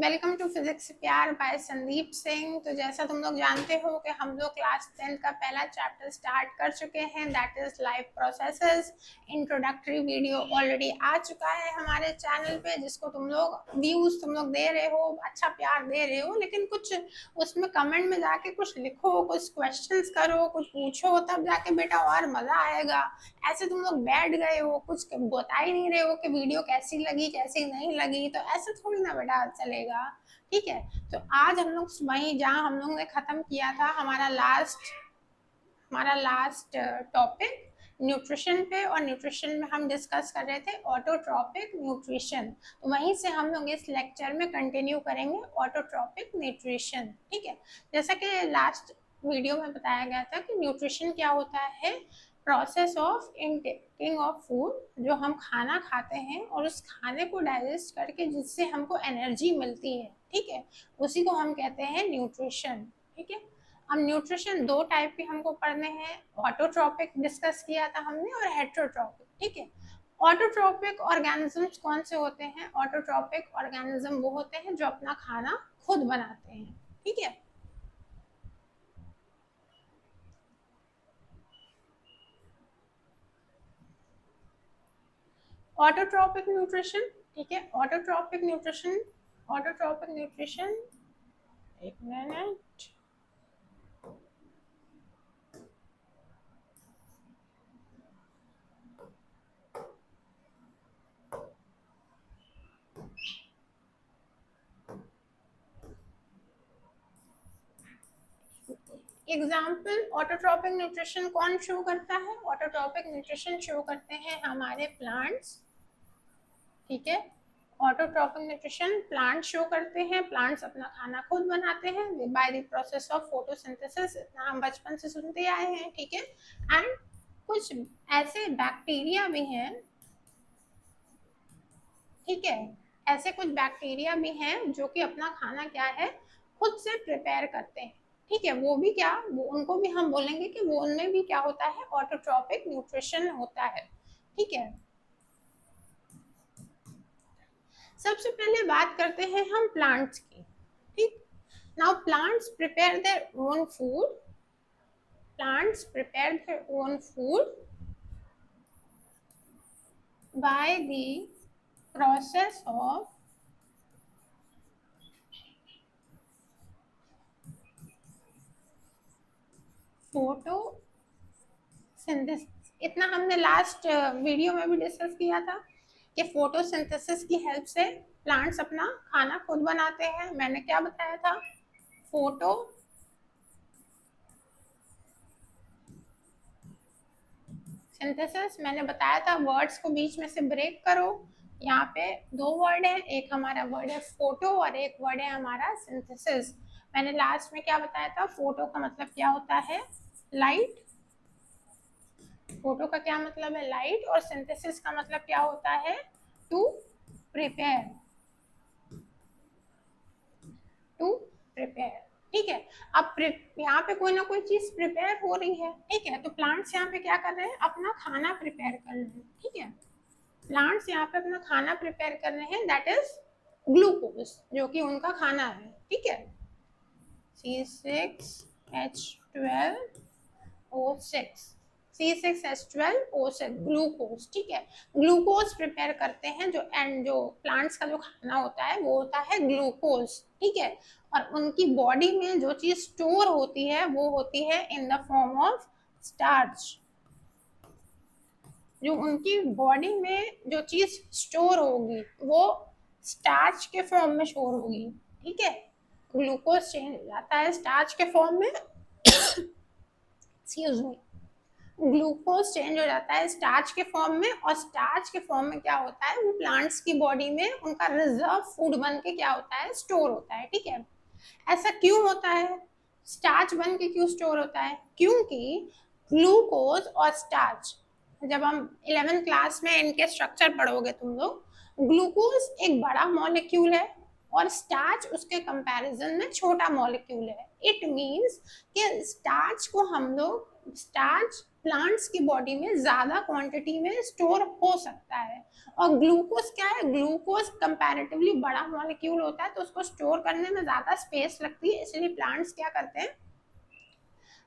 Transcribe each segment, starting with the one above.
Welcome to physics प्यार bye Sandeep Singh. तो जैसा तुम लोग जानते हो कि हम लोग क्लास 10 का पहला चैप्टर स्टार्ट कर चुके हैं, that is life processes. Introductory video already आ चुका है हमारे चैनल पे, जिसको तुम लोग व्यूज तुम लोग दे रहे हो, अच्छा प्यार दे रहे हो, लेकिन कुछ उसमें कमेंट में जाके कुछ लिखो, कुछ क्वेश्चंस करो, कुछ पूछो, तब जाके बेटा और मजा आएगा। ऐसे तुम लोग बैठ गए हो, कुछ बता ही नहीं रहे हो कि वीडियो कैसी लगी कैसी नहीं लगी, तो ऐसे थोड़ी ना बेटा चलेगा। ठीक है, तो आज हम लोग वहीं जहाँ हम लोग ने खत्म किया था हमारा लास्ट टॉपिक न्यूट्रिशन पे, और न्यूट्रिशन में हम डिस्कस कर रहे थे ऑटोट्रॉपिक न्यूट्रिशन। तो वहीं से हम लोग इस लेक्चर में कंटिन्यू करेंगे ऑटोट्रॉपिक न्यूट्रिशन। ठीक है, जैसा कि लास्ट वीडियो में बताया गया था कि न्यूट्रिशन क्या होता है, प्रोसेस ऑफ इनटेकिंग ऑफ फूड, जो हम खाना खाते हैं और उस खाने को डाइजेस्ट करके जिससे हमको एनर्जी मिलती है, ठीक है, उसी को हम कहते हैं न्यूट्रिशन। ठीक है, अब न्यूट्रिशन दो टाइप के हमको पढ़ने हैं, ऑटोट्रॉपिक डिस्कस किया था हमने और हेट्रोट्रॉपिक। ठीक है, ऑटोट्रॉपिक ऑर्गेनिजम्स कौन से होते हैं? ऑटोट्रॉपिक ऑर्गेनिज्म वो होते हैं जो अपना खाना खुद बनाते हैं। ठीक है, ऑटोट्रॉपिक न्यूट्रिशन। ठीक है, ऑटोट्रॉपिक न्यूट्रिशन एक मिनट। एग्जाम्पल, ऑटोट्रॉपिक न्यूट्रिशन कौन शो करता है? ऑटोट्रॉपिक न्यूट्रिशन शो करते हैं हमारे प्लांट्स। ठीक है, ऑटोट्रॉपिक न्यूट्रिशन प्लांट शो करते हैं, प्लांट्स अपना खाना खुद बनाते हैं by the process of photosynthesis. इतना हम बचपन से सुनते आए हैं। ठीक है, एंड कुछ ऐसे बैक्टीरिया भी हैं, ठीक है, ऐसे कुछ बैक्टीरिया भी हैं जो कि अपना खाना क्या है, खुद से प्रिपेयर करते हैं। ठीक है, वो भी क्या, वो उनको भी हम बोलेंगे कि वो उनमें भी क्या होता है, ऑटोट्रॉपिक न्यूट्रिशन होता है। ठीक है, सबसे पहले बात करते हैं हम प्लांट्स की। ठीक, now plants prepare their own food, plants prepare their own food by the process of photosynthesis. इतना हमने लास्ट वीडियो में भी डिस्कस किया था कि फोटोसिंथेसिस की हेल्प से प्लांट्स अपना खाना खुद बनाते हैं। मैंने क्या बताया था? फोटो सिंथेसिस मैंने बताया था, वर्ड्स को बीच में से ब्रेक करो। यहाँ पे दो वर्ड है, एक हमारा वर्ड है फोटो और एक वर्ड है हमारा सिंथेसिस। मैंने लास्ट में क्या बताया था? फोटो का मतलब क्या होता है? लाइट। फोटो का क्या मतलब है? लाइट। और सिंथेसिस का मतलब क्या होता है? To prepare, to prepare. ठीक है, अब यहाँ पे कोई ना कोई चीज प्रिपेयर हो रही है। ठीक है, तो प्लांट्स यहाँ पे क्या कर रहे हैं? अपना खाना प्रिपेयर कर रहे हैं। ठीक है, प्लांट्स यहाँ पे अपना खाना प्रिपेयर कर रहे हैं, दैट इज ग्लूकोज, जो कि उनका खाना है। ठीक है, C6H12O6, C6H12O6 ग्लूकोज। ठीक है, ग्लूकोज प्रिपेयर करते हैं, जो प्लांट्स का जो खाना होता है वो होता है ग्लूकोज। ठीक है, और उनकी बॉडी में जो चीज स्टोर होती है वो होती है in the form of starch. जो उनकी बॉडी में जो चीज स्टोर होगी वो स्टार्च के फॉर्म में स्टोर होगी। ठीक है, ग्लूकोज चेंज हो जाता है स्टार्च के फॉर्म में, एक्सक्यूज मी, ग्लूकोज चेंज हो जाता है स्टार्च के फॉर्म में, और स्टार्च के फॉर्म में क्या होता है, वो प्लांट्स की बॉडी में उनका रिजर्व फूड बन के क्या होता है, स्टोर होता है। ठीक है, ऐसा क्यों होता है? स्टार्च बन के क्यों स्टोर होता है? क्योंकि ग्लूकोज और स्टार्च, जब हम 11th क्लास में इनके स्ट्रक्चर पढ़ोगे तुम लोग, ग्लूकोज एक बड़ा मॉलिक्यूल है और स्टार्च उसके कंपैरिजन में छोटा मॉलिक्यूल है। इट मींस कि स्टार्च को हम लोग, स्टार्च प्लांट्स की बॉडी में ज्यादा क्वांटिटी में स्टोर हो सकता है। और ग्लूकोज क्या है, ग्लूकोज कंपैरेटिवली बड़ा मॉलिक्यूल होता है तो उसको स्टोर करने में ज्यादा स्पेस लगती है, इसलिए प्लांट्स क्या करते हैं,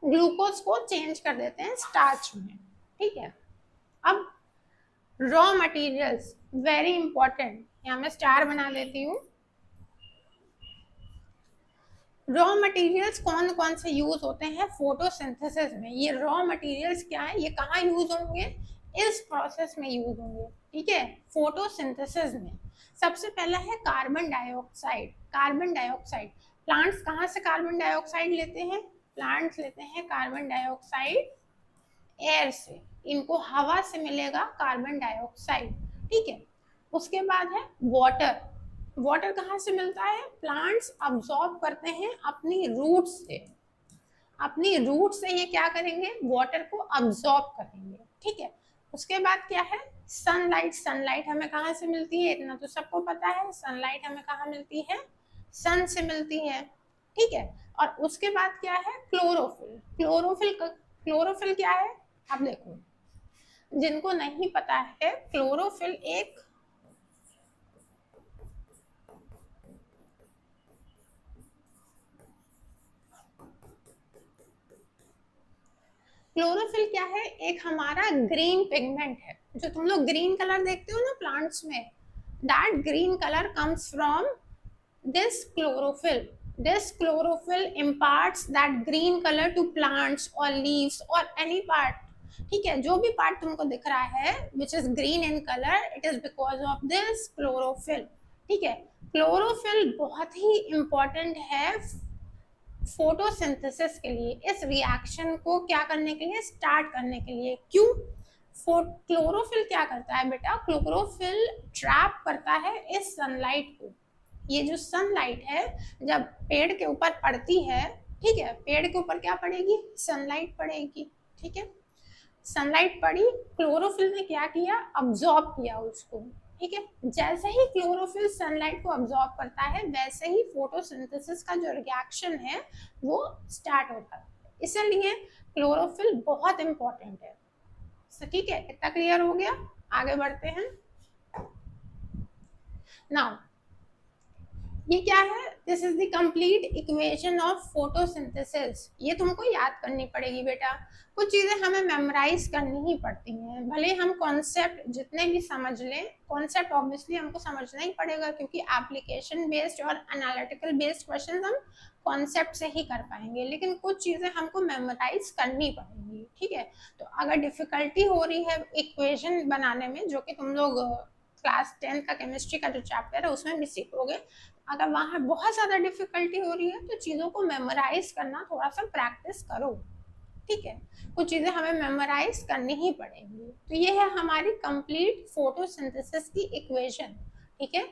ग्लूकोज को चेंज कर देते हैं स्टार्च में। ठीक है, अब रॉ मटेरियल्स वेरी इंपॉर्टेंट, यहाँ मैं स्टार बना लेती हूँ। रॉ मटेरियल्स कौन कौन से यूज होते हैं फोटोसिंथेसिस में। ये रॉ मटेरियल्स क्या है, ये कहाँ यूज होंगे, इस प्रोसेस में यूज होंगे। ठीक है, फोटोसिंथेसिस में सबसे पहला है carbon dioxide. Carbon dioxide, plants कहाँ से कार्बन डाइऑक्साइड लेते हैं, प्लांट्स लेते हैं कार्बन डाइऑक्साइड एयर से, इनको हवा से मिलेगा कार्बन डाइऑक्साइड। ठीक है, उसके बाद है वाटर। वाटर कहाँ से मिलता है, प्लांट्स अब्सॉर्ब करते हैं अपनी रूट से, अपनी रूट से ये क्या करेंगे, वाटर को अब्सॉर्ब करेंगे। ठीक है, उसके बाद क्या है, सनलाइट। सनलाइट हमें कहाँ से मिलती है, इतना तो सबको पता है, सनलाइट हमें कहाँ मिलती है, सन से मिलती है। ठीक है, और उसके बाद क्या है, क्लोरोफिल। क्लोरोफिल क्या है, अब देखो जिनको नहीं पता है, क्लोरोफिल एक क्लोरोफिल क्या है, एक हमारा ग्रीन पिगमेंट है। जो तुम लोग ग्रीन कलर देखते हो ना प्लांट्स में, that green colour comes from this chlorophyll. This chlorophyll imparts that green color to plants or leaves or any part। ठीक है, जो भी पार्ट तुमको दिख रहा है which is green in colour, it is because of this chlorophyll. ठीक है, क्लोरोफिल बहुत ही इंपॉर्टेंट है फोटोसिंथेसिस के लिए, इस रिएक्शन को क्या करने के लिए, स्टार्ट करने के लिए। क्यों, क्लोरोफिल क्या करता है बेटा, क्लोरोफिल ट्रैप करता है इस सनलाइट को। ये जो सनलाइट है जब पेड़ के ऊपर पड़ती है, ठीक है, पेड़ के ऊपर क्या पड़ेगी, सनलाइट पड़ेगी। ठीक है, सनलाइट पड़ी, क्लोरोफिल ने क्या किया, अब्सॉर्ब किया उसको। ठीक है, जैसे ही क्लोरोफिल सनलाइट को अब्सॉर्ब करता है वैसे ही फोटोसिंथेसिस का जो रिएक्शन है वो स्टार्ट होता है। इसलिए क्लोरोफिल बहुत इंपॉर्टेंट है। ठीक है, इतना क्लियर हो गया, आगे बढ़ते हैं। नाउ ये क्या है, this is the complete equation of photosynthesis. ये तुमको याद करनी पड़ेगी बेटा, कुछ चीजें हमें मेमोराइज करनी ही पड़ती हैं, भले हम कॉन्सेप्ट जितने भी समझ लें, कॉन्सेप्ट ऑब्वियसली हमको समझना ही पड़ेगा क्योंकि एप्लीकेशन बेस्ड और एनालिटिकल बेस्ड क्वेश्चन हम कॉन्सेप्ट से ही कर पाएंगे, लेकिन कुछ चीजें हमको मेमोराइज करनी पड़ेंगी। ठीक है, तो अगर डिफिकल्टी हो रही है इक्वेशन बनाने में, जो कि तुम लोग क्लास 10 का केमिस्ट्री का जो चैप्टर है उसमें भी सीखोगे, अगर वहां बहुत ज्यादा डिफिकल्टी हो रही है तो चीजों को मेमोराइज करना थोड़ा सा प्रैक्टिस करो। ठीक है, कुछ चीजें हमें मेमोराइज करनी ही पड़ेंगी। तो ये है हमारी कंप्लीट फोटोसिंथेसिस की इक्वेशन। ठीक है,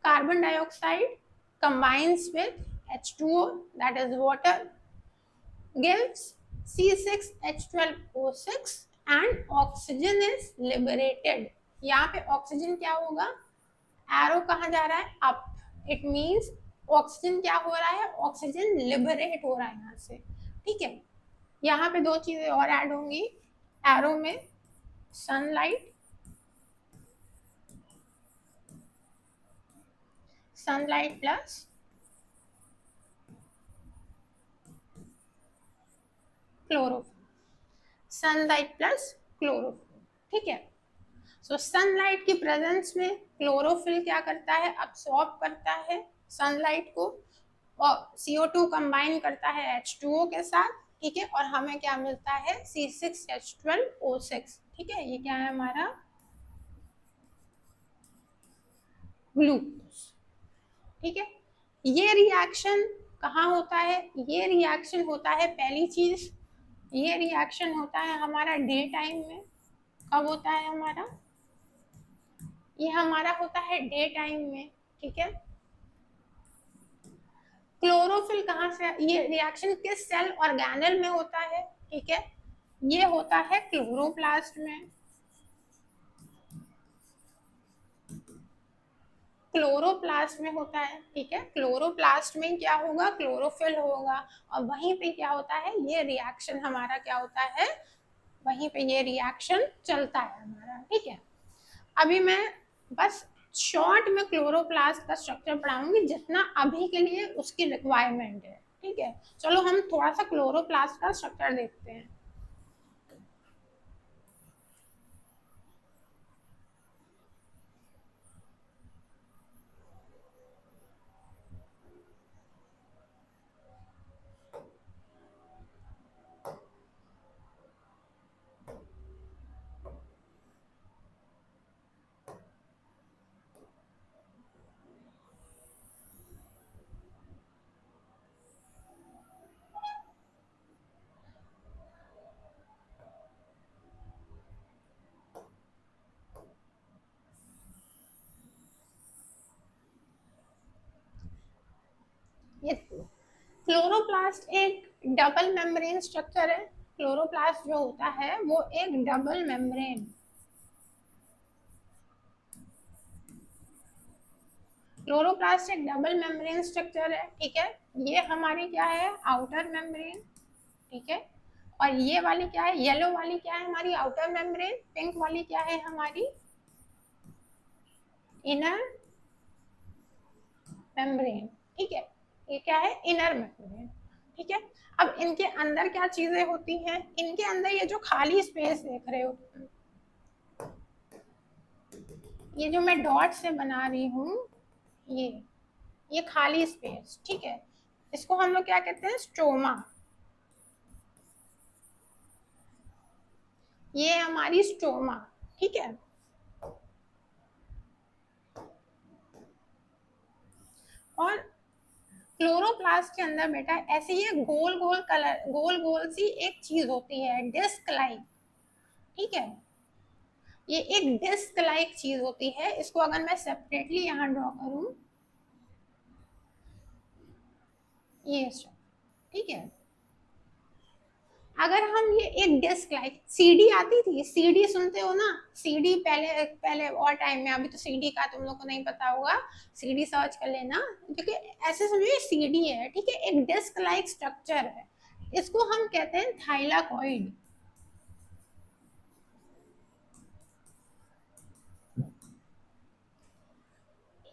carbon dioxide combines with H2O that is water gives C6H12O6 and oxygen is liberated। यहाँ पे ऑक्सीजन क्या होगा, एरो कहाँ जा रहा है, अप, इट मीन्स ऑक्सीजन क्या हो रहा है, ऑक्सीजन लिबरेट हो रहा है यहाँ से। ठीक है, यहाँ पे दो चीजें और ऐड होंगी एरो में, sunlight, sunlight plus chlorophyll, sunlight plus chlorophyll. ठीक है, सो सनलाइट की प्रेजेंस में क्लोरोफिल क्या करता है, अब्सॉर्ब करता है सनलाइट को और CO2 कंबाइन करता है H2O के साथ। ठीक है, और हमें क्या मिलता है, C6H12O6। ठीक है, ये क्या है हमारा ग्लूकोज। ठीक है, ये रिएक्शन कहाँ होता है, ये रिएक्शन होता है, पहली चीज ये रिएक्शन होता है हमारा डे टाइम में। कब होता है हमारा, ये हमारा होता है डे टाइम में। ठीक है, क्लोरोफिल कहाँ से, ये रिएक्शन किस सेल ऑर्गेनल में होता है, ठीक है, ये होता है क्लोरोप्लास्ट में। क्लोरोप्लास्ट में होता है। ठीक है, क्लोरोप्लास्ट में क्या होगा, क्लोरोफिल होगा, और वहीं पे क्या होता है, ये रिएक्शन हमारा क्या होता है, वहीं पे ये रिएक्शन चलता है हमारा, ठीक है। अभी मैं बस शॉर्ट में क्लोरोप्लास्ट का स्ट्रक्चर पढ़ाऊंगी जितना अभी के लिए उसकी रिक्वायरमेंट है, ठीक है। चलो हम थोड़ा सा क्लोरोप्लास्ट का स्ट्रक्चर देखते हैं। ये क्लोरोप्लास्ट एक डबल मेम्ब्रेन स्ट्रक्चर है। क्लोरोप्लास्ट जो होता है वो एक डबल मेम्ब्रेन, क्लोरोप्लास्ट एक डबल मेम्ब्रेन स्ट्रक्चर है, ठीक है। ये हमारी क्या है, आउटर मेम्ब्रेन, ठीक है। और ये वाली क्या है, येलो वाली क्या है हमारी आउटर मेम्ब्रेन, पिंक वाली क्या है हमारी इनर मेम्ब्रेन, ठीक है। ये क्या है, इनर मेम्ब्रेन, ठीक है। अब इनके अंदर क्या चीजें होती हैं, इनके अंदर ये जो खाली स्पेस देख रहे हो, ये जो मैं डॉट से बना रही हूँ, ये खाली स्पेस, ठीक है। इसको हम लोग क्या कहते हैं, स्ट्रोमा। ये हमारी स्ट्रोमा, ठीक है। और क्लोरोप्लास्ट के अंदर बेटा ऐसे ये गोल गोल कलर, गोल गोल सी एक चीज होती है डिस्क लाइक, ठीक है। ये एक डिस्क लाइक चीज होती है। इसको अगर मैं सेपरेटली यहाँ ड्रॉ करूं, ये ठीक है। अगर हम ये एक डिस्क लाइक, सीडी आती थी, सीडी सुनते हो ना, सीडी पहले पहले और टाइम में, अभी तो सीडी का तुम लोग को नहीं पता होगा, सीडी सर्च कर लेना, क्योंकि ऐसे समझो सीडी है, ठीक है। एक डिस्क लाइक स्ट्रक्चर है, इसको हम कहते हैं थाइलाकॉइड।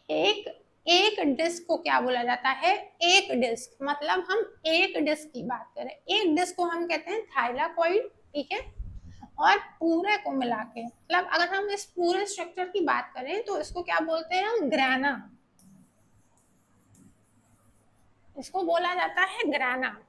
एक एक डिस्क को क्या बोला जाता है, एक डिस्क, मतलब हम एक डिस्क की बात करें, एक डिस्क को हम कहते हैं थाइलाकॉइड, ठीक है। और पूरे को मिला के, मतलब अगर हम इस पूरे स्ट्रक्चर की बात करें तो इसको क्या बोलते हैं हम, ग्राना। इसको बोला जाता है ग्राना।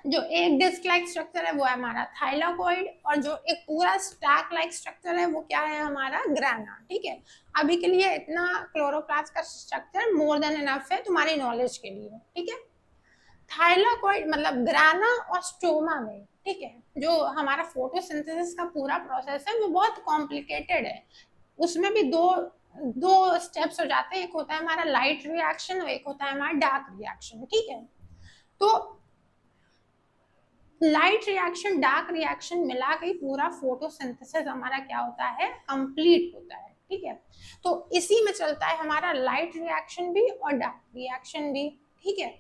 जो एक डिस्क लाइक स्ट्रक्चर है वो है हमारा थाइलाकॉइड, और जो एक पूरा स्टैक लाइक स्ट्रक्चर है वो क्या है हमारा, ग्राना, ठीक है। अभी के लिए इतना क्लोरोप्लास्ट का स्ट्रक्चर मोर देन इनफ है तुम्हारी नॉलेज के लिए, ठीक है। थाइलाकॉइड मतलब ग्राना और स्टोमा में, ठीक है, जो हमारा फोटोसिंथेसिस का पूरा प्रोसेस है वो बहुत कॉम्प्लिकेटेड है। उसमें भी दो दो स्टेप्स हो जाते हैं, एक होता है हमारा लाइट रिएक्शन और एक होता है हमारा डार्क रिएक्शन, ठीक है। तो लाइट रिएक्शन डार्क रिएक्शन मिला के पूरा फोटोसिंथेसिस हमारा क्या होता है, कंप्लीट होता है, ठीक है। तो इसी में चलता है हमारा लाइट रिएक्शन भी और डार्क रिएक्शन भी, ठीक है।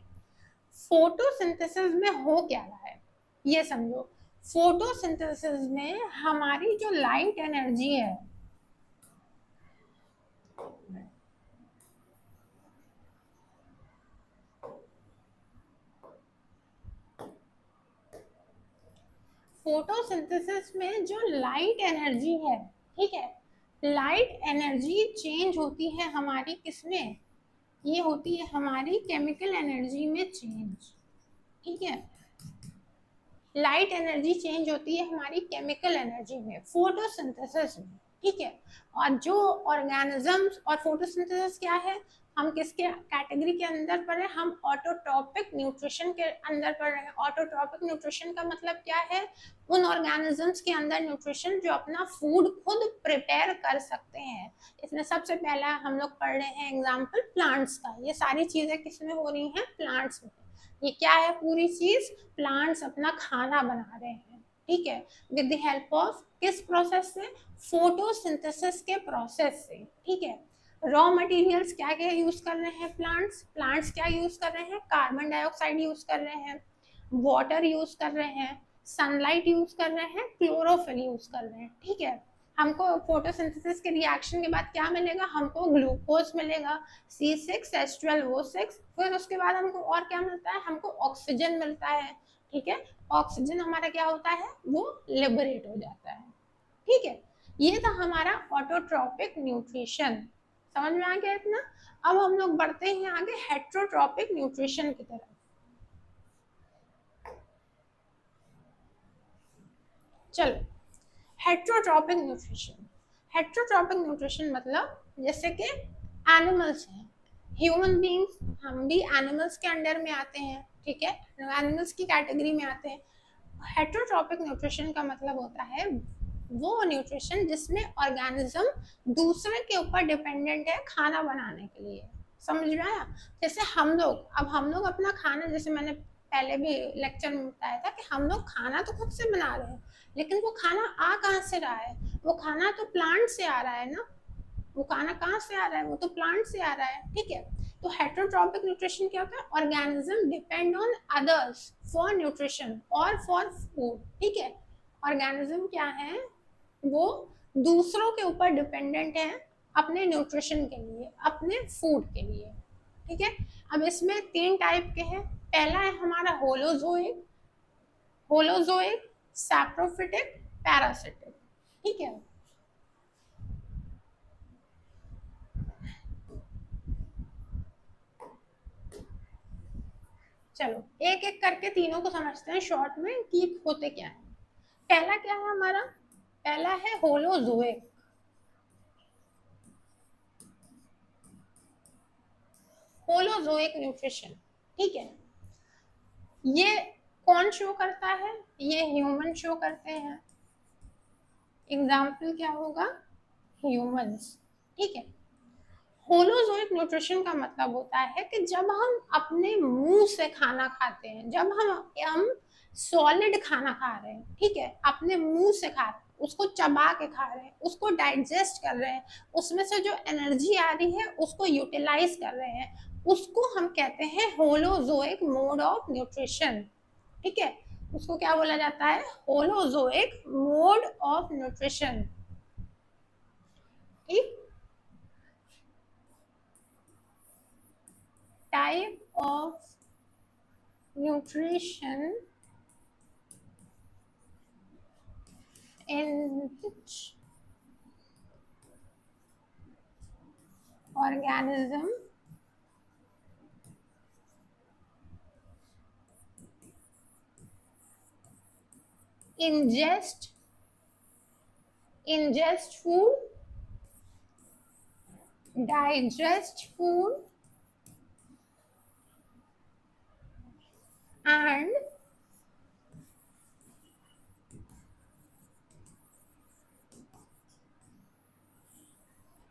फोटोसिंथेसिस में हो क्या रहा है ये समझो। फोटोसिंथेसिस में हमारी जो लाइट एनर्जी है, फोटोसिंथेसिस में जो लाइट एनर्जी है, ठीक है, लाइट एनर्जी चेंज होती है हमारी किसमें, ये होती है हमारी केमिकल एनर्जी में चेंज, ठीक है। लाइट एनर्जी चेंज होती है हमारी केमिकल एनर्जी में फोटोसिंथेसिस में, ठीक है। और जो ऑर्गेनिजम्स, और फोटोसिंथेसिस क्या है, हम किसके कैटेगरी के अंदर पढ़ रहे हैं, हम ऑटोट्रॉपिक न्यूट्रिशन के अंदर पढ़ रहे हैं। ऑटोट्रॉपिक न्यूट्रिशन का मतलब क्या है, उन ऑर्गेनिजम्स के अंदर न्यूट्रिशन जो अपना फूड खुद प्रिपेयर कर सकते हैं। इसमें सबसे पहला हम लोग पढ़ रहे हैं एग्जाम्पल प्लांट्स का। ये सारी चीजें किसमें हो रही हैं, प्लांट्स में। ये क्या है, पूरी चीज प्लांट्स अपना खाना बना रहे हैं, ठीक है, विद द हेल्प ऑफ किस प्रोसेस से, फोटोसिंथेसिस के प्रोसेस से, ठीक है। रॉ मटेरियल्स क्या क्या यूज कर रहे हैं प्लांट्स, प्लांट्स क्या यूज कर रहे हैं, कार्बन डाइऑक्साइड यूज कर रहे हैं, वाटर यूज कर रहे हैं, सनलाइट यूज कर रहे हैं, क्लोरोफिल यूज कर रहे हैं, ठीक है। हमको फोटोसिंथेसिस के रिएक्शन के बाद क्या मिलेगा, हमको ग्लूकोज मिलेगा C6H12O6, फिर उसके बाद हमको और क्या मिलता है, हमको ऑक्सीजन मिलता है, ठीक है। ऑक्सीजन हमारा क्या होता है, वो लिबरेट हो जाता है, ठीक है। ये था हमारा ऑटोट्रॉपिक न्यूट्रिशन, समझ में आ गया इतना। अब हम लोग बढ़ते हैं आगे हेट्रोट्रॉपिक न्यूट्रिशन की तरफ। चलो, हेट्रोट्रॉपिक न्यूट्रिशन। हेट्रोट्रॉपिक न्यूट्रिशन मतलब जैसे कि एनिमल्स हैं, ह्यूमन बींग्स, हम भी एनिमल्स के अंडर में आते हैं, ठीक है, एनिमल्स की कैटेगरी में आते हैं। हेट्रोट्रॉपिक न्यूट्रिशन का मतलब होता है वो न्यूट्रिशन जिसमें ऑर्गेनिज्म दूसरे के ऊपर डिपेंडेंट है खाना बनाने के लिए, समझ में आया। जैसे हम लोग, अब हम लोग अपना खाना, जैसे मैंने पहले भी लेक्चर में बताया था कि हम लोग खाना तो खुद से बना रहे हैं, लेकिन वो खाना आ कहाँ से रहा है, वो खाना तो प्लांट से आ रहा है ना, वो खाना कहाँ से आ रहा है, वो तो प्लांट से आ रहा है, ठीक है। तो हेट्रोट्रॉपिक न्यूट्रिशन क्या होता है, organism depend on others for nutrition और फॉर फूड, ठीक है। ऑर्गेनिज्म क्या है, वो दूसरों के ऊपर डिपेंडेंट है अपने न्यूट्रिशन के लिए, अपने फूड के लिए, ठीक है। अब इसमें 3 टाइप के हैं। पहला है हमारा होलोजोइक, होलोजोइक, सैप्रोफिटिक, पैरासिटिक, ठीक है। चलो एक एक करके तीनों को समझते हैं शॉर्ट में कि होते क्या है। पहला क्या है हमारा, पहला है होलोजोइक। होलोजोइक न्यूट्रिशन, ठीक है। ये कौन शो करता है, ये ह्यूमन शो करते हैं। एग्जाम्पल क्या होगा, ह्यूमंस, ठीक है। होलोजोइक न्यूट्रिशन का मतलब होता है कि जब हम अपने मुंह से खाना खाते हैं, जब हम सॉलिड खाना खा रहे हैं, ठीक है, अपने मुंह से खा रहे हैं, उसको चबा के खा रहे हैं, उसको डाइजेस्ट कर रहे हैं, उसमें से जो एनर्जी आ रही है उसको यूटिलाइज कर रहे हैं, उसको हम कहते हैं होलोजोइक मोड ऑफ न्यूट्रिशन, ठीक है। उसको क्या बोला जाता है, होलोजोइक मोड ऑफ न्यूट्रिशन, ठीक। Type of nutrition in which organism ingest food, digest food and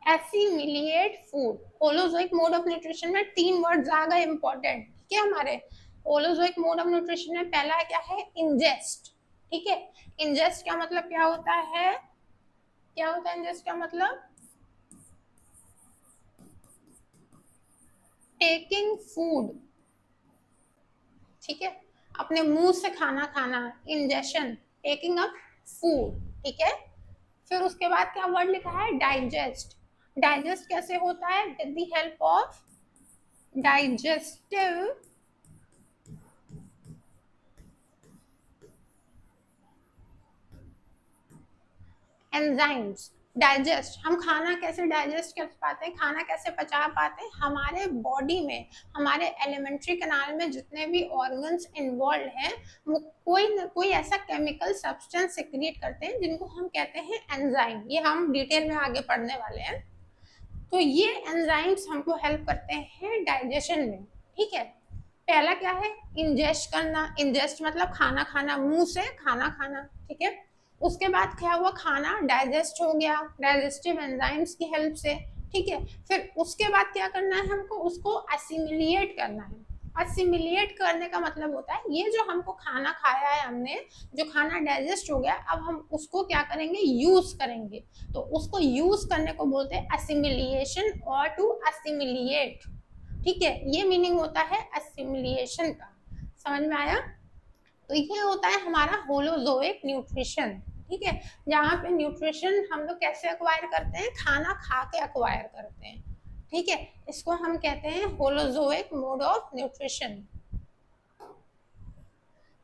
assimilate food। Holozoic mode of nutrition में 3 वर्ड्स आ गए इंपॉर्टेंट, ठीक है। हमारे होलोजोइक मोड ऑफ न्यूट्रिशन में पहला क्या है, इंजेस्ट, ठीक है। इंजेस्ट का मतलब क्या होता है, क्या होता है इंजेस्ट का मतलब, टेकिंग फूड, ठीक है, अपने मुंह से खाना खाना, इंजेशन, टेकिंग अप फूड, ठीक है। फिर उसके बाद क्या वर्ड लिखा है, डाइजेस्ट। डाइजेस्ट कैसे होता है, with the help of digestive enzymes. Digest, हम खाना कैसे डाइजेस्ट कर पाते हैं, खाना कैसे पचा पाते हैं, हमारे बॉडी में, हमारे एलिमेंट्री कैनाल में जितने भी ऑर्गन्स इन्वॉल्व हैं, वो कोई न कोई ऐसा केमिकल सब्सटेंस सिक्रिएट करते हैं जिनको हम कहते हैं एंजाइम। ये हम डिटेल में आगे पढ़ने वाले हैं। तो ये एंजाइम्स हमको हेल्प करते हैं डाइजेशन में, ठीक है। पहला क्या है, इंजेस्ट करना। इंजेस्ट मतलब खाना खाना, मुंह से खाना खाना, ठीक है। उसके बाद क्या हुआ, खाना डाइजेस्ट हो गया डाइजेस्टिव एंजाइम्स की हेल्प से, ठीक है। फिर उसके बाद क्या करना है, हमको उसको असिमिलिएट करना है। असिमिलिएट करने का मतलब होता है ये जो हमको खाना खाया है हमने, जो खाना डाइजेस्ट हो गया, अब हम उसको क्या करेंगे, यूज करेंगे। तो उसको यूज करने को बोलते हैं असिमिलिएशन और टू असिमिलिएट, ठीक है। ये मीनिंग होता है असिमिलिएशन का, समझ में आया। तो ये होता है हमारा होलोजोइक न्यूट्रिशन। ठीक है, जहाँ पे न्यूट्रिशन हम लोग कैसे एक्वायर करते हैं, खाना खा के एक्वायर करते हैं। ठीक है, इसको हम कहते हैं होलोजोइक मोड ऑफ न्यूट्रिशन।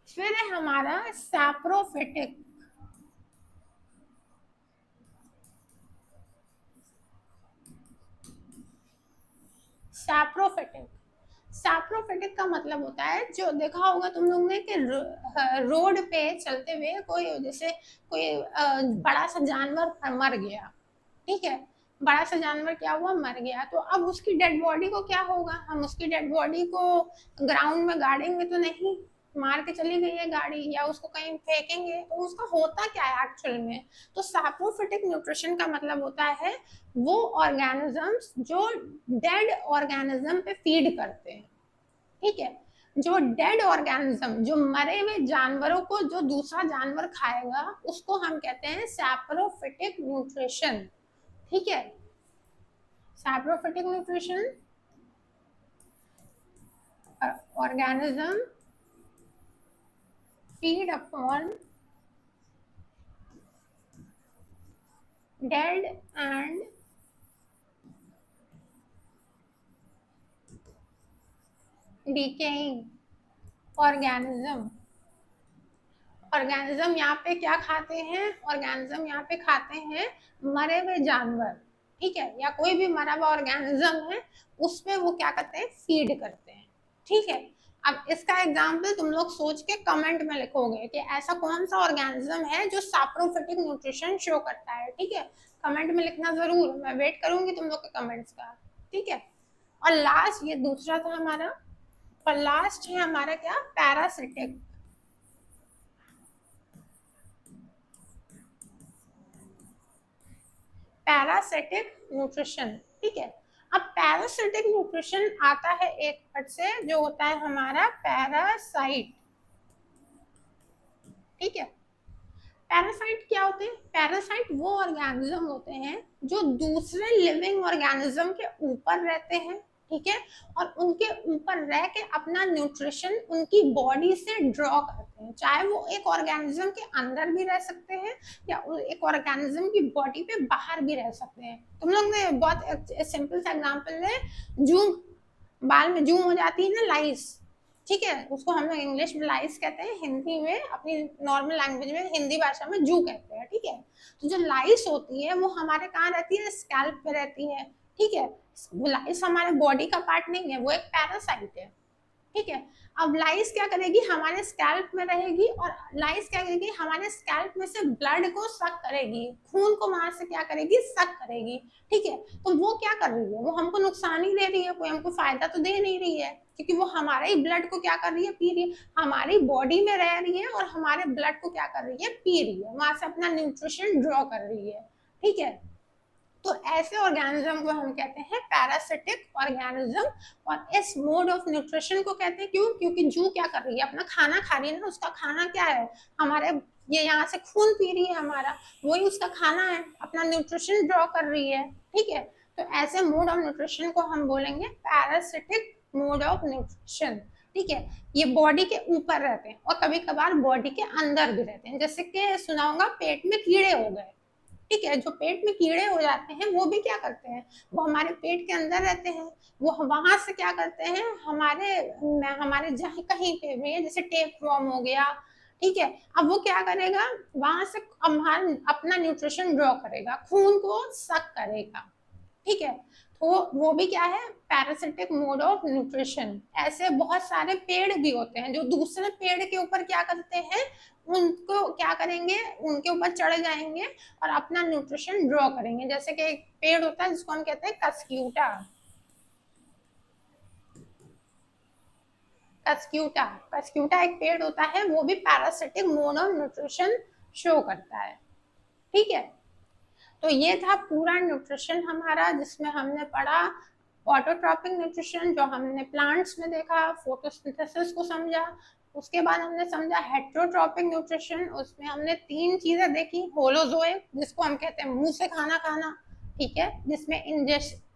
फिर है हमारा सैप्रोफिटिक। सैप्रोफिटिक, सैप्रोफिटिक का मतलब होता है, जो देखा होगा तुम लोग ने कि रोड पे चलते हुए कोई जैसे कोई बड़ा सा जानवर मर गया। ठीक है, बड़ा सा जानवर क्या हुआ, मर गया, तो अब उसकी डेड बॉडी को क्या होगा, हम उसकी डेड बॉडी को ग्राउंड में गाड़ेंगे तो नहीं, मार के चली गई है गाड़ी, या उसको कहीं फेंकेंगे, तो उसका होता क्या है एक्चुअल में। तो सैप्रोफिटिक न्यूट्रिशन का मतलब होता है वो ऑर्गेनिजम्स जो डेड ऑर्गेनिज्म पे फीड करते हैं। ठीक है, जो डेड ऑर्गेनिज्म, जो मरे हुए जानवरों को जो दूसरा जानवर खाएगा, उसको हम कहते हैं सैप्रोफिटिक न्यूट्रिशन। ठीक है, saprophytic nutrition, organism feed upon dead and decaying organism। Organism यहाँ पे क्या खाते हैं, ऑर्गेनिज्म यहाँ पे खाते हैं मरे हुए जानवर। ठीक है, या कोई भी मरा हुआ ऑर्गेनिज्म है उस पे वो क्या करते हैं, फीड करते हैं। ठीक है, अब इसका एग्जाम्पल तुम लोग सोच के कमेंट में लिखोगे कि ऐसा कौन सा ऑर्गेनिज्म है जो सैप्रोफिटिक न्यूट्रिशन शो करता है। ठीक है, कमेंट में लिखना जरूर, मैं वेट करूंगी तुम लोग के कमेंट्स का। ठीक है, और लास्ट, ये दूसरा था हमारा, और लास्ट है हमारा क्या, पैरासिटिक। Parasitic nutrition. ठीक है, अब पैरासिटिक न्यूट्रिशन आता है एक वर्ड से, जो होता है हमारा पैरासाइट। ठीक है, पैरासाइट क्या होते हैं, पैरासाइट वो ऑर्गेनिज्म होते हैं जो दूसरे लिविंग ऑर्गेनिज्म के ऊपर रहते हैं। ठीक है, और उनके ऊपर रह के अपना न्यूट्रिशन उनकी बॉडी से ड्रॉ करते हैं, चाहे वो एक ऑर्गेनिज्म के अंदर भी रह सकते हैं या एक ऑर्गेनिज्म की बॉडी पे बाहर भी रह सकते हैं। तुम लोग ने बहुत सिंपल सा एग्जांपल है, जूम, बाल में जूम हो जाती है ना, लाइस। ठीक है, उसको हम लोग इंग्लिश में लाइस कहते हैं, हिंदी में अपनी नॉर्मल लैंग्वेज में हिंदी भाषा में जू कहते हैं। ठीक है, तो जो लाइस होती है वो हमारे कहाँ रहती है, स्कैल्प पे रहती है। ठीक है, वो लाइस हमारे बॉडी का पार्ट नहीं है, वो एक पैरासाइट है। ठीक है, अब लाइस क्या करेगी, हमारे स्कैल्प में रहेगी, और लाइस क्या करेगी, हमारे स्कैल्प में से ब्लड को सक करेगी, खून को वहां से क्या करेगी, सक करेगी। ठीक है, तो वो क्या कर रही है, वो हमको नुकसान ही दे रही है, कोई हमको फायदा तो दे नहीं रही है, क्योंकि वो हमारे ही ब्लड को क्या कर रही है, पी रही है, हमारी बॉडी में रह रही है और हमारे ब्लड को क्या कर रही है, पी रही है, वहां से अपना न्यूट्रिशन ड्रॉ कर रही है। ठीक है, तो ऐसे ऑर्गेनिज्म को हम कहते हैं पैरासिटिक ऑर्गेनिज्म। और इस मोड ऑफ न्यूट्रिशन को कहते हैं, क्यों, क्योंकि जू क्या कर रही है, अपना खाना खा रही है ना, उसका खाना क्या है, हमारे ये यहाँ से खून पी रही है हमारा, वही उसका खाना है, अपना न्यूट्रिशन ड्रॉ कर रही है। ठीक है, तो ऐसे मोड ऑफ न्यूट्रिशन को हम बोलेंगे पैरासिटिक मोड ऑफ न्यूट्रिशन। ठीक है, ये बॉडी के ऊपर रहते हैं और कभी कभार बॉडी के अंदर भी रहते हैं, जैसे कि सुना होगा पेट में कीड़े हो गए। ठीक है, जो पेट में कीड़े हो जाते हैं वो भी क्या करते हैं, वो हमारे पेट के अंदर रहते हैं, वो वहां से क्या करते हैं, हमारे जहाँ कहीं पे भी, जैसे टेप फॉर्म हो गया। ठीक है, अब वो क्या करेगा, वहां से अपना न्यूट्रिशन ड्रॉ करेगा, खून को सक करेगा। ठीक है, तो वो भी क्या है, पैरासिटिक मोड ऑफ न्यूट्रिशन। ऐसे बहुत सारे पेड़ भी होते हैं जो दूसरे पेड़ के ऊपर क्या करते हैं, उनको क्या करेंगे, उनके ऊपर चढ़ जाएंगे और अपना न्यूट्रिशन ड्रॉ करेंगे। जैसे कि एक पेड़ होता है जिसको हम कहते हैं कस्क्यूटा। कस्क्यूटा, कस्क्यूटा एक पेड़ होता है, वो भी parasitic mode of nutrition show करता है। ठीक है, तो ये था पूरा न्यूट्रिशन हमारा, जिसमें हमने पढ़ा ऑटोट्रॉपिक न्यूट्रिशन जो हमने प्लांट्स में देखा, फोटोसिंथेसिस को समझा, उसके बाद हमने समझा हेट्रोट्रॉपिक न्यूट्रिशन, उसमें हमने 3 चीजें देखी, होलोजोइक जिसको हम कहते हैं मुंह से खाना खाना। ठीक है, जिसमें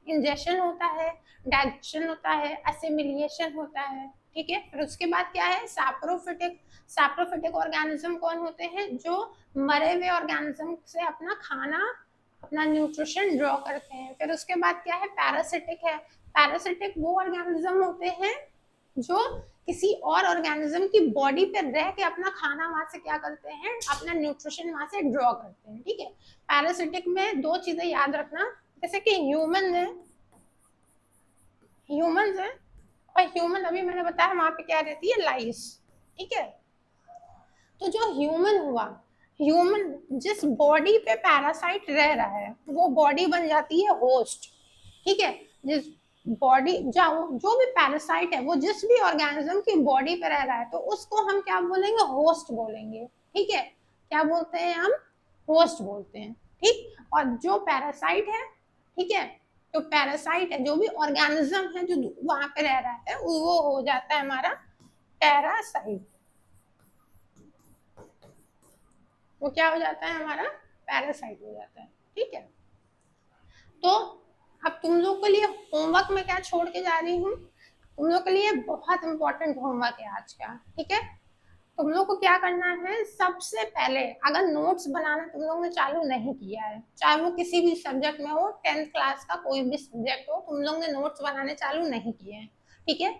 इंजेशन होता है, डाइजेशन होता है, असिमिलिएशन होता है, ठीक है। फिर उसके बाद क्या है, सैप्रोफिटिक। सैप्रोफिटिक ऑर्गेनिज्म कौन होते हैं, जो मरे हुए ऑर्गेनिज्म से अपना खाना, अपना न्यूट्रिशन ड्रॉ करते हैं। फिर उसके बाद क्या है, पैरासिटिक है। पैरासिटिक वो ऑर्गेनिज्म होते हैं जो किसी और ऑर्गेनिज्म की बॉडी पे रह के अपना खाना वहां से क्या करते हैं, अपना न्यूट्रिशन वहां से ड्रॉ करते हैं, ठीक है। पैरासिटिक में दो चीजें याद रखना, जैसे कि ह्यूमन है और ह्यूमन अभी मैंने बताया वहां पे क्या रहती है, लाइस, ठीक है। तो जो ह्यूमन हुआ, ह्यूमन जिस बॉडी पे पैरासाइट रह रहा है वो बॉडी बन जाती है होस्ट, ठीक है। जिस बॉडी जो भी पैरासाइट है वो जिस भी ऑर्गेनिज्म की बॉडी पे रह रहा है तो उसको हम क्या बोलेंगे, होस्ट बोलेंगे, ठीक है। क्या बोलते हैं हम, होस्ट बोलते हैं, ठीक। और जो पैरासाइट है, ठीक है, जो पैरासाइट है, जो भी ऑर्गेनिज्म है जो वहां पे रह रहा है वो हो जाता है हमारा पैरासाइट। वो क्या हो जाता है, हमारा पैरासाइट हो जाता है, ठीक है। तो अब तुम लोग के लिए होमवर्क में क्या छोड़ के जा रही हूँ, तुम लोग के लिए बहुत इंपॉर्टेंट होमवर्क है आज का, ठीक है। तुम लोग को क्या करना है, सबसे पहले अगर नोट्स बनाना तुम लोग ने चालू नहीं किया है, चाहे वो किसी भी सब्जेक्ट में हो, 10th क्लास का कोई भी सब्जेक्ट हो, तुम लोग ने नोट्स बनाने चालू नहीं किए हैं, ठीक है।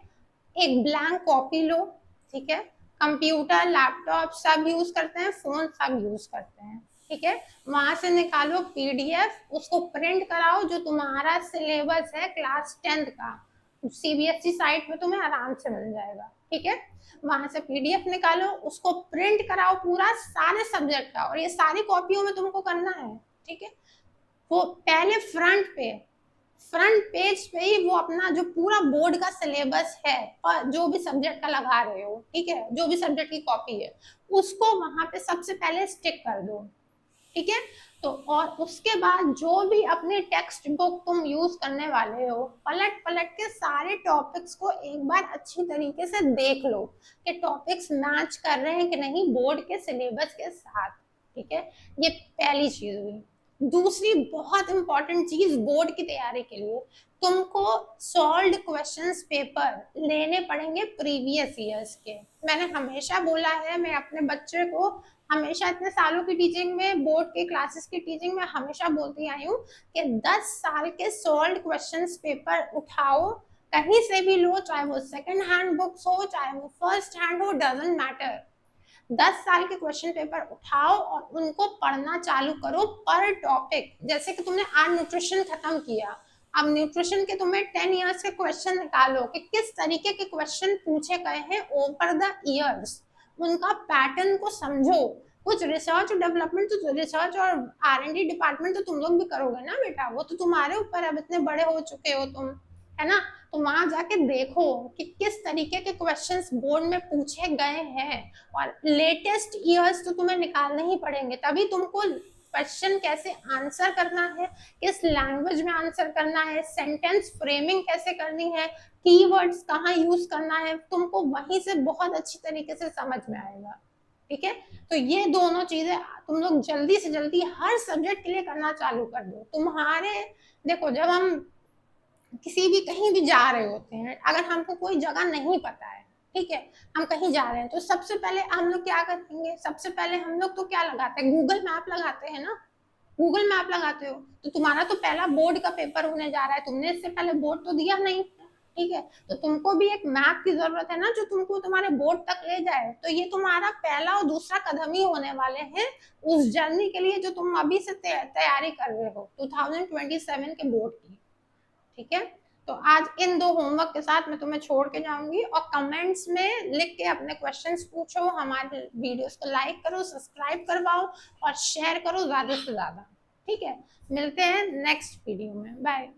एक ब्लैंक कॉपी लो, ठीक है। कंप्यूटर, लैपटॉप सब यूज करते हैं, फोन सब यूज करते हैं, ठीक है। वहां से निकालो पीडीएफ, उसको प्रिंट कराओ, जो तुम्हारा सिलेबस है क्लास 10th का सीबीएसई साइट में तुम्हें आराम से मिल जाएगा, ठीक है। वहां से पीडीएफ निकालो, उसको प्रिंट कराओ पूरा सारे सब्जेक्ट का, और ये सारी कॉपियों में तुमको करना है, ठीक है। वो पहले फ्रंट पेज पे ही वो अपना जो पूरा बोर्ड का सिलेबस है और जो भी सब्जेक्ट का लगा रहे हो, ठीक है, जो भी सब्जेक्ट की कॉपी है उसको वहां पे सबसे पहले स्टिक कर दो, ठीक है। तो और उसके बाद जो भी अपनी टेक्स्ट बुक तुम यूज करने वाले हो, पलट पलट के सारे टॉपिक्स को एक बार अच्छी तरीके से देख लो कि टॉपिक्स मैच कर रहे हैं कि नहीं बोर्ड के सिलेबस के साथ, ठीक है। ये पहली चीज हुई। दूसरी बहुत इंपॉर्टेंट चीज बोर्ड की तैयारी के लिए, तुमको सॉल्व्ड क्वेश्चंस पेपर लेने पड़ेंगे प्रीवियस ईयर्स के। मैंने हमेशा बोला है, मैं अपने बच्चे को हमेशा इतने सालों की टीचिंग में, बोर्ड के क्लासेस की टीचिंग में हमेशा बोलती आई हूँ कि 10 साल के सॉल्व्ड क्वेश्चंस पेपर उठाओ, कहीं से भी लो, चाहे वो सेकंड हैंड बुक्स हो चाहे वो फर्स्ट हैंड हो, डजंट मैटर। 10 साल के क्वेश्चन पेपर उठाओ और उनको पढ़ना चालू करो पर टॉपिक। जैसे कि तुमने आज न्यूट्रिशन खत्म किया, अब न्यूट्रिशन के तुम्हें 10 इयर्स के क्वेश्चन निकालो कि किस तरीके के क्वेश्चन पूछे गए हैं ओवर द इयर्स, उनका पैटर्न को समझो। कुछ रिसर्च डेवलपमेंट, तो रिसर्च और R&D डिपार्टमेंट तो तुम लोग भी करोगे ना बेटा, वो तो तुम्हारे ऊपर, अब इतने बड़े हो चुके हो तुम, है ना। तो वहां जाके देखो कि किस तरीके के क्वेश्चंस बोर्ड में पूछे गए हैं, और लेटेस्ट ईयर्स तो तुम्हें निकालने ही पड़ेंगे, तभी तुमको क्वेश्चन कैसे आंसर करना है, किस लैंग्वेज में आंसर करना है, सेंटेंस फ्रेमिंग कैसे करनी है, कीवर्ड्स कहाँ यूज करना है, तुमको वहीं से बहुत अच्छी तरीके से समझ में आएगा, ठीक है। तो ये दोनों चीजें तुम लोग जल्दी से जल्दी हर सब्जेक्ट के लिए करना चालू कर दो। तुम्हारे देखो, जब हम किसी भी कहीं भी जा रहे होते हैं, अगर हमको कोई जगह नहीं पता है, ठीक है, हम कहीं जा रहे हैं, तो सबसे पहले हम लोग क्या करेंगे, सबसे पहले हम लोग तो क्या लगाते हैं, गूगल मैप लगाते हैं ना। गूगल मैप लगाते हो तो तुम्हारा तो पहला बोर्ड का पेपर होने जा रहा है, तुमने इससे पहले बोर्ड तो दिया नहीं, ठीक है। तो तुमको भी एक मैप की जरूरत है ना, जो तुमको तुम्हारे बोर्ड तक ले जाए। तो ये तुम्हारा पहला और दूसरा कदम ही होने वाले हैं उस जर्नी के लिए जो तुम अभी से तैयारी कर रहे हो 2027 के बोर्ड की, ठीक है। तो आज इन दो होमवर्क के साथ मैं तुम्हें छोड़ के जाऊंगी, और कमेंट्स में लिख के अपने क्वेश्चंस पूछो, हमारे वीडियोस को लाइक करो, सब्सक्राइब करवाओ और शेयर करो ज्यादा से ज्यादा, ठीक है। मिलते हैं नेक्स्ट वीडियो में, बाय।